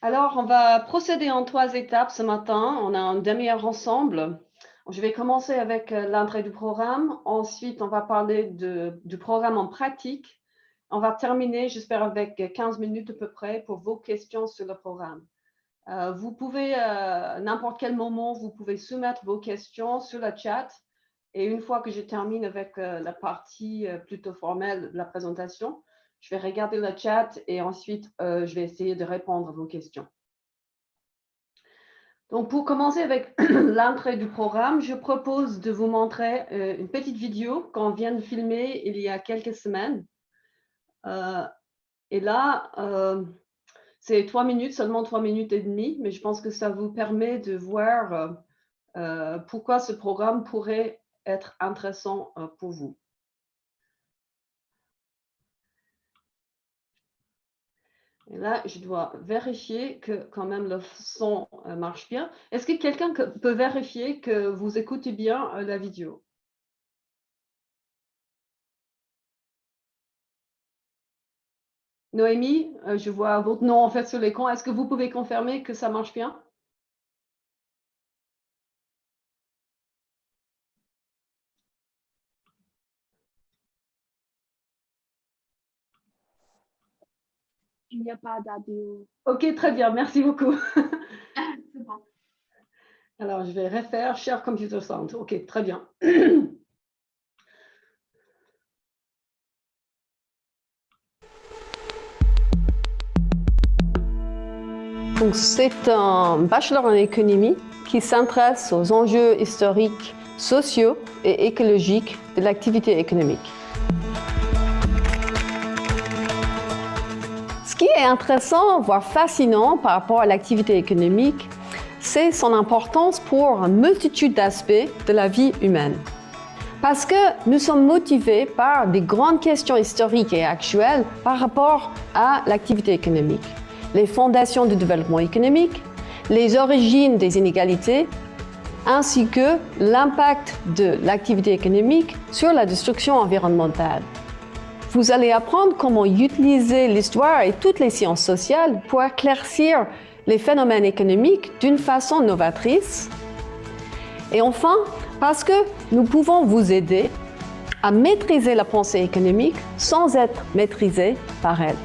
Alors, on va procéder en 3 étapes ce matin. On a une demi-heure ensemble. Je vais commencer avec l'entrée du programme. Ensuite, on va parler du programme en pratique. On va terminer, j'espère, avec 15 minutes à peu près pour vos questions sur le programme. Vous pouvez, à n'importe quel moment, vous pouvez soumettre vos questions sur le chat. Et une fois que je termine avec la partie plutôt formelle de la présentation, je vais regarder le chat et ensuite, je vais essayer de répondre à vos questions. Donc, pour commencer avec l'entrée du programme, je propose de vous montrer une petite vidéo qu'on vient de filmer il y a quelques semaines. Et là, c'est 3 minutes, seulement 3 minutes et demie, mais je pense que ça vous permet de voir pourquoi ce programme pourrait être intéressant pour vous. Et là, je dois vérifier que quand même le son marche bien. Est-ce que quelqu'un peut vérifier que vous écoutez bien la vidéo? Noémie, je vois votre nom en fait sur l'écran. Est-ce que vous pouvez confirmer que ça marche bien? Il n'y a pas d'audio. Ok, très bien, merci beaucoup. C'est bon. Alors, je vais refaire Share Computer Sound. Ok, très bien. Donc, c'est un bachelor en économie qui s'intéresse aux enjeux historiques, sociaux et écologiques de l'activité économique. Ce qui est intéressant, voire fascinant par rapport à l'activité économique, c'est son importance pour une multitude d'aspects de la vie humaine. Parce que nous sommes motivés par des grandes questions historiques et actuelles par rapport à l'activité économique. Les fondations du développement économique, les origines des inégalités, ainsi que l'impact de l'activité économique sur la destruction environnementale. Vous allez apprendre comment utiliser l'histoire et toutes les sciences sociales pour éclaircir les phénomènes économiques d'une façon novatrice. Et enfin, parce que nous pouvons vous aider à maîtriser la pensée économique sans être maîtrisé par elle.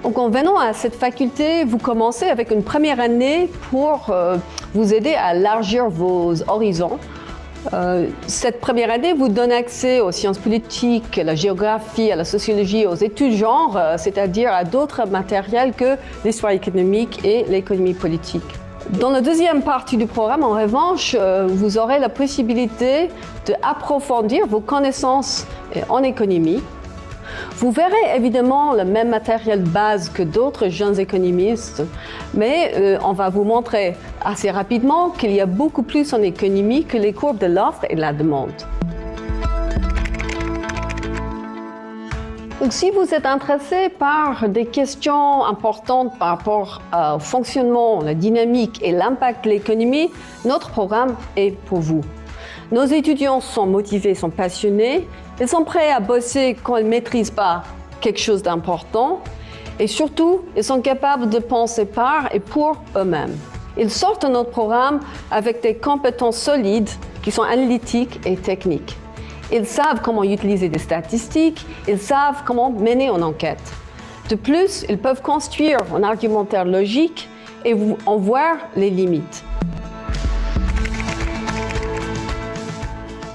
Donc, en venant à cette faculté, vous commencez avec une première année pour vous aider à élargir vos horizons. Cette première année vous donne accès aux sciences politiques, à la géographie, à la sociologie, aux études genre, c'est-à-dire à d'autres matériels que l'histoire économique et l'économie politique. Dans la deuxième partie du programme, en revanche, vous aurez la possibilité d'approfondir vos connaissances en économie. Vous verrez évidemment le même matériel base que d'autres jeunes économistes, mais on va vous montrer assez rapidement qu'il y a beaucoup plus en économie que les courbes de l'offre et de la demande. Donc, si vous êtes intéressé par des questions importantes par rapport au fonctionnement, la dynamique et l'impact de l'économie, notre programme est pour vous. Nos étudiants sont motivés, sont passionnés, ils sont prêts à bosser quand ils ne maîtrisent pas quelque chose d'important et surtout, ils sont capables de penser par et pour eux-mêmes. Ils sortent de notre programme avec des compétences solides qui sont analytiques et techniques. Ils savent comment utiliser des statistiques, ils savent comment mener une enquête. De plus, ils peuvent construire un argumentaire logique et en voir les limites.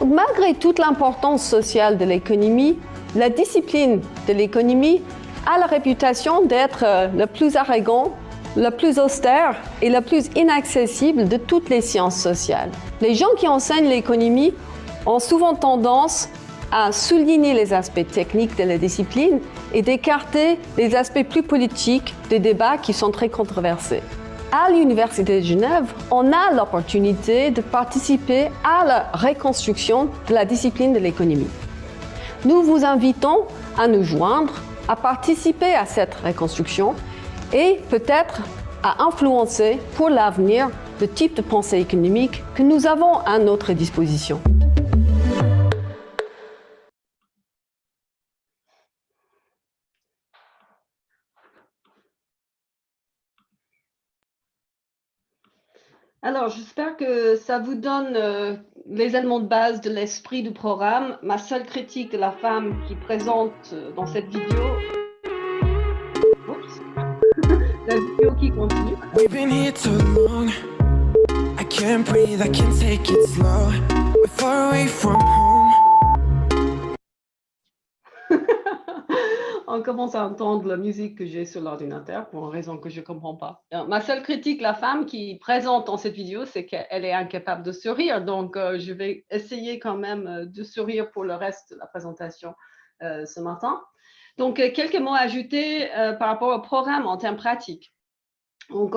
Malgré toute l'importance sociale de l'économie, la discipline de l'économie a la réputation d'être le plus arrogant, le plus austère et le plus inaccessible de toutes les sciences sociales. Les gens qui enseignent l'économie ont souvent tendance à souligner les aspects techniques de la discipline et d'écarter les aspects plus politiques des débats qui sont très controversés. À l'Université de Genève, on a l'opportunité de participer à la reconstruction de la discipline de l'économie. Nous vous invitons à nous joindre, à participer à cette reconstruction et peut-être à influencer pour l'avenir le type de pensée économique que nous avons à notre disposition. Alors, j'espère que ça vous donne les éléments de base de l'esprit du programme. Ma seule critique de la femme qui présente dans cette vidéo, oups, la vidéo qui continue. We've been here too long. I can't breathe, I can't take it slow. We're far away from home. On commence à entendre la musique que j'ai sur l'ordinateur pour une raison que je ne comprends pas. Ma seule critique, la femme qui présente dans cette vidéo, c'est qu'elle est incapable de sourire. Donc, je vais essayer quand même de sourire pour le reste de la présentation ce matin. Donc, quelques mots à ajouter par rapport au programme en termes pratiques. Donc,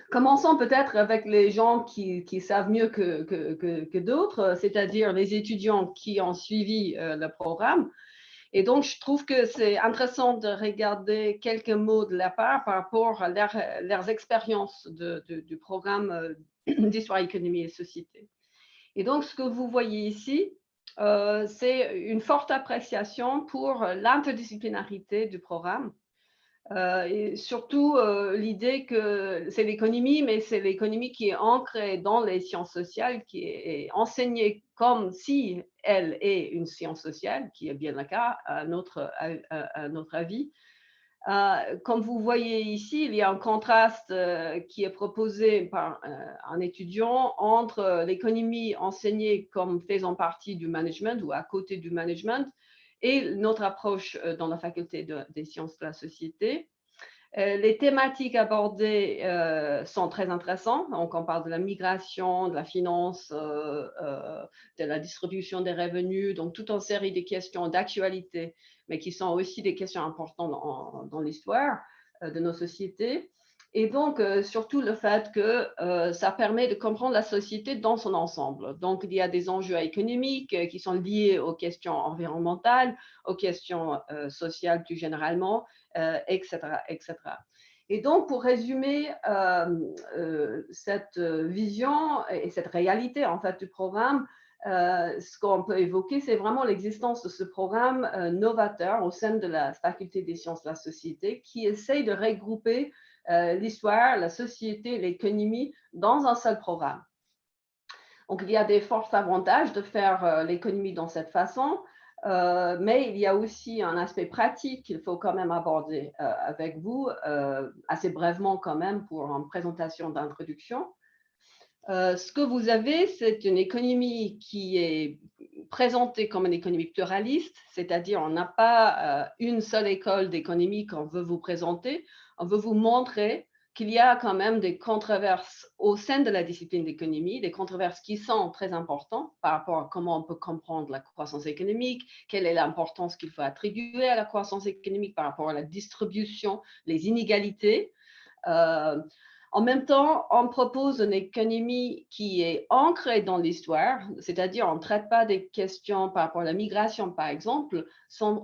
commençons peut-être avec les gens qui savent mieux que d'autres, c'est-à-dire les étudiants qui ont suivi le programme. Et donc, je trouve que c'est intéressant de regarder quelques mots de la part par rapport à leurs expériences du programme d'histoire, économie et société. Et donc, ce que vous voyez ici, c'est une forte appréciation pour l'interdisciplinarité du programme. Et surtout, l'idée que c'est l'économie, mais c'est l'économie qui est ancrée dans les sciences sociales, qui est enseignée comme si elle est une science sociale, qui est bien le cas à notre avis. Comme vous voyez ici, il y a un contraste qui est proposé par un étudiant entre l'économie enseignée comme faisant partie du management ou à côté du management et notre approche dans la faculté des sciences de la société. Les thématiques abordées sont très intéressantes. Donc, on parle de la migration, de la finance, de la distribution des revenus, donc toute une série de questions d'actualité, mais qui sont aussi des questions importantes dans l'histoire de nos sociétés. Et donc, surtout le fait que ça permet de comprendre la société dans son ensemble. Donc, il y a des enjeux économiques qui sont liés aux questions environnementales, aux questions sociales plus généralement, etc., etc. Et donc, pour résumer cette vision et cette réalité en fait du programme, ce qu'on peut évoquer, c'est vraiment l'existence de ce programme novateur au sein de la faculté des sciences de la société qui essaye de regrouper l'histoire, la société, l'économie dans un seul programme. Donc, il y a des forts avantages de faire l'économie dans cette façon, mais il y a aussi un aspect pratique qu'il faut quand même aborder avec vous, assez brièvement quand même pour une présentation d'introduction. Ce que vous avez, c'est une économie qui est présentée comme une économie pluraliste, c'est-à-dire on n'a pas une seule école d'économie qu'on veut vous présenter, on veut vous montrer qu'il y a quand même des controverses au sein de la discipline d'économie, des controverses qui sont très importantes par rapport à comment on peut comprendre la croissance économique, quelle est l'importance qu'il faut attribuer à la croissance économique par rapport à la distribution, les inégalités. En même temps, on propose une économie qui est ancrée dans l'histoire, c'est-à-dire on ne traite pas des questions par rapport à la migration, par exemple,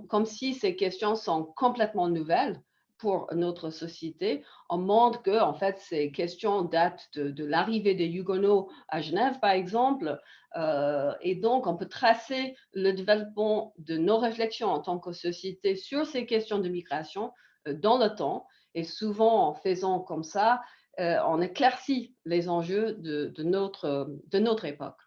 comme si ces questions sont complètement nouvelles pour notre société. On montre que, en fait, ces questions datent de l'arrivée des Huguenots à Genève, par exemple, et donc on peut tracer le développement de nos réflexions en tant que société sur ces questions de migration dans le temps, et souvent en faisant comme ça, on éclaircit les enjeux de notre époque.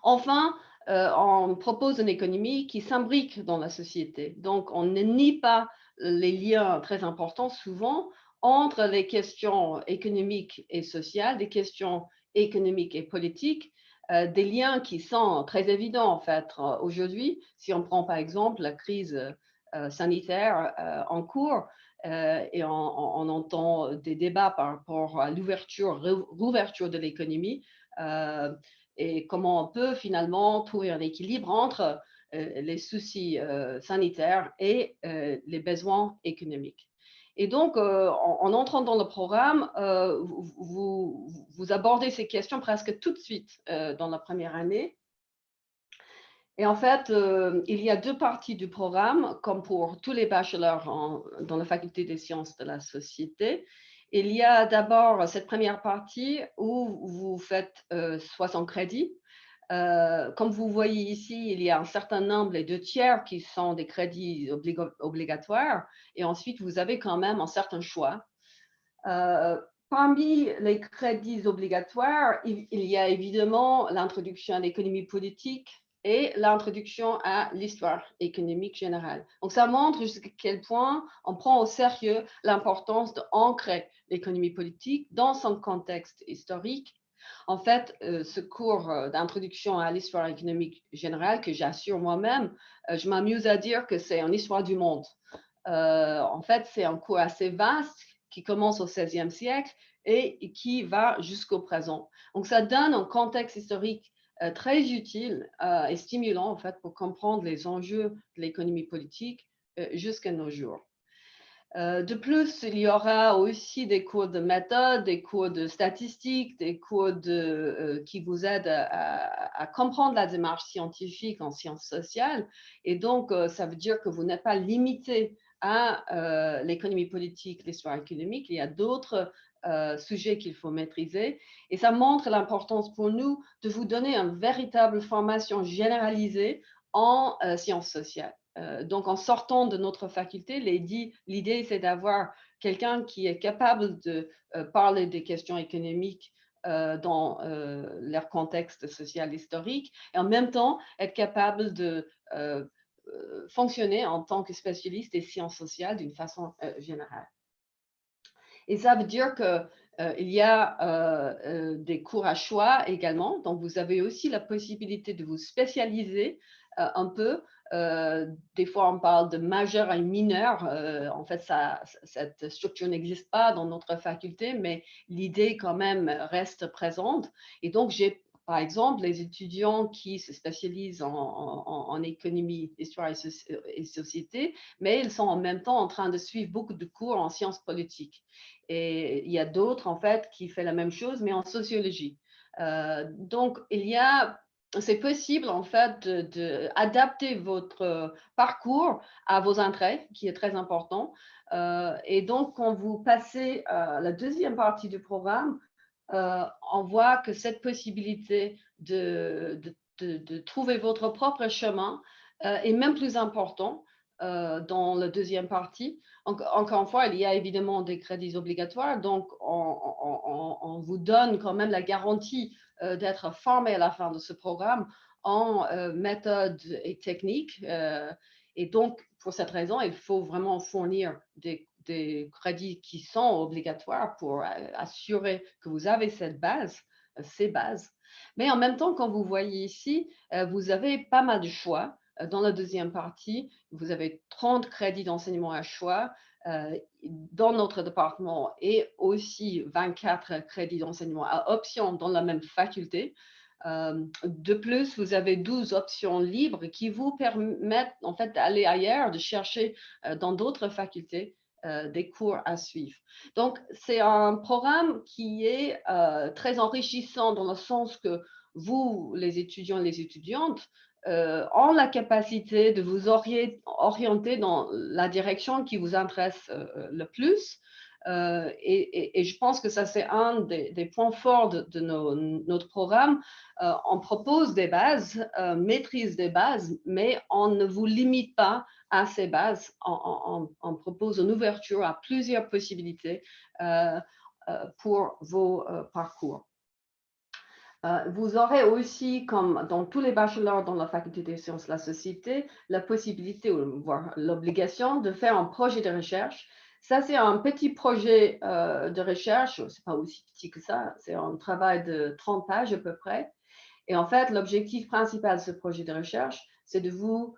Enfin, on propose une économie qui s'imbrique dans la société. Donc, on ne nie pas les liens très importants souvent entre les questions économiques et sociales, des questions économiques et politiques, des liens qui sont très évidents en fait aujourd'hui. Si on prend par exemple la crise sanitaire en cours, et on entend des débats par rapport à l'ouverture de l'économie et comment on peut finalement trouver un équilibre entre les soucis sanitaires et les besoins économiques. Et donc, en entrant dans le programme, vous abordez ces questions presque tout de suite dans la première année. Et en fait, il y a deux parties du programme, comme pour tous les bachelors dans la faculté des sciences de la société. Il y a d'abord cette première partie où vous faites 60 crédits. Comme vous voyez ici, il y a un certain nombre, les 2/3, qui sont des crédits obligatoires. Et ensuite, vous avez quand même un certain choix. Par Parmi les crédits obligatoires, il y a évidemment l'introduction à l'économie politique et l'introduction à l'histoire économique générale. Donc, ça montre jusqu'à quel point on prend au sérieux l'importance d'ancrer l'économie politique dans son contexte historique. En fait, ce cours d'introduction à l'histoire économique générale que j'assure moi-même, je m'amuse à dire que c'est une histoire du monde. En fait, c'est un cours assez vaste qui commence au XVIe siècle et qui va jusqu'au présent. Donc, ça donne un contexte historique très utile et stimulant, en fait, pour comprendre les enjeux de l'économie politique jusqu'à nos jours. De plus, il y aura aussi des cours de méthode, des cours de statistique, des cours qui vous aident à comprendre la démarche scientifique en sciences sociales. Et donc, ça veut dire que vous n'êtes pas limité à l'économie politique, l'histoire économique. Il y a d'autres sujets qu'il faut maîtriser. Et ça montre l'importance pour nous de vous donner une véritable formation généralisée en sciences sociales. Donc, en sortant de notre faculté, l'idée, c'est d'avoir quelqu'un qui est capable de parler des questions économiques dans leur contexte social historique et en même temps être capable de fonctionner en tant que spécialiste des sciences sociales d'une façon générale. Et ça veut dire qu'il y a des cours à choix également. Donc, vous avez aussi la possibilité de vous spécialiser un peu. Des fois, on parle de majeur et mineur. En fait, cette structure n'existe pas dans notre faculté, mais l'idée quand même reste présente. Et donc, j'ai par exemple les étudiants qui se spécialisent en économie, histoire et société, mais ils sont en même temps en train de suivre beaucoup de cours en sciences politiques. Et il y a d'autres, en fait, qui font la même chose, mais en sociologie. Donc, c'est possible, en fait, d'adapter votre parcours à vos intérêts, qui est très important. Et donc, quand vous passez à la deuxième partie du programme, on voit que cette possibilité de trouver votre propre chemin est même plus important dans la deuxième partie. Encore une fois, il y a évidemment des crédits obligatoires, donc on vous donne quand même la garantie d'être formé à la fin de ce programme en méthode et technique. Et donc, pour cette raison, il faut vraiment fournir des crédits qui sont obligatoires pour assurer que vous avez ces bases. Mais en même temps, quand vous voyez ici, vous avez pas mal de choix. Dans la deuxième partie, vous avez 30 crédits d'enseignement à choix dans notre département et aussi 24 crédits d'enseignement à option dans la même faculté. De plus, vous avez 12 options libres qui vous permettent en fait d'aller ailleurs, de chercher dans d'autres facultés des cours à suivre. Donc, c'est un programme qui est très enrichissant dans le sens que vous, les étudiants et les étudiantes, ont la capacité de vous orienter dans la direction qui vous intéresse le plus. Et je pense que ça, c'est un des points forts de notre programme. On propose des bases, maîtrise des bases, mais on ne vous limite pas à ces bases. On propose une ouverture à plusieurs possibilités pour vos parcours. Vous aurez aussi, comme dans tous les bachelors dans la faculté des sciences de la société, la possibilité, voire l'obligation de faire un projet de recherche. Ça, c'est un petit projet de recherche, ce n'est pas aussi petit que ça, c'est un travail de 30 pages à peu près. Et en fait, l'objectif principal de ce projet de recherche, c'est de vous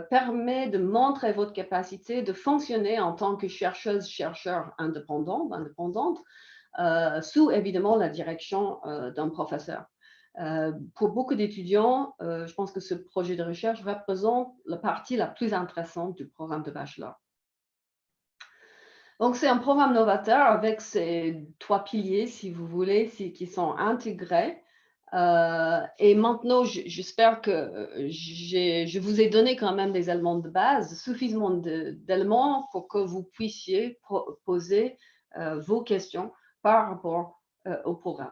permettre de montrer votre capacité de fonctionner en tant que chercheuse, chercheur indépendante, sous évidemment la direction d'un professeur. Pour beaucoup d'étudiants, je pense que ce projet de recherche représente la partie la plus intéressante du programme de bachelor. Donc, c'est un programme novateur avec ces 3 piliers, si vous voulez, qui sont intégrés. Et maintenant, j'espère que je vous ai donné quand même des éléments de base, suffisamment d'éléments pour que vous puissiez poser vos questions par rapport au programme.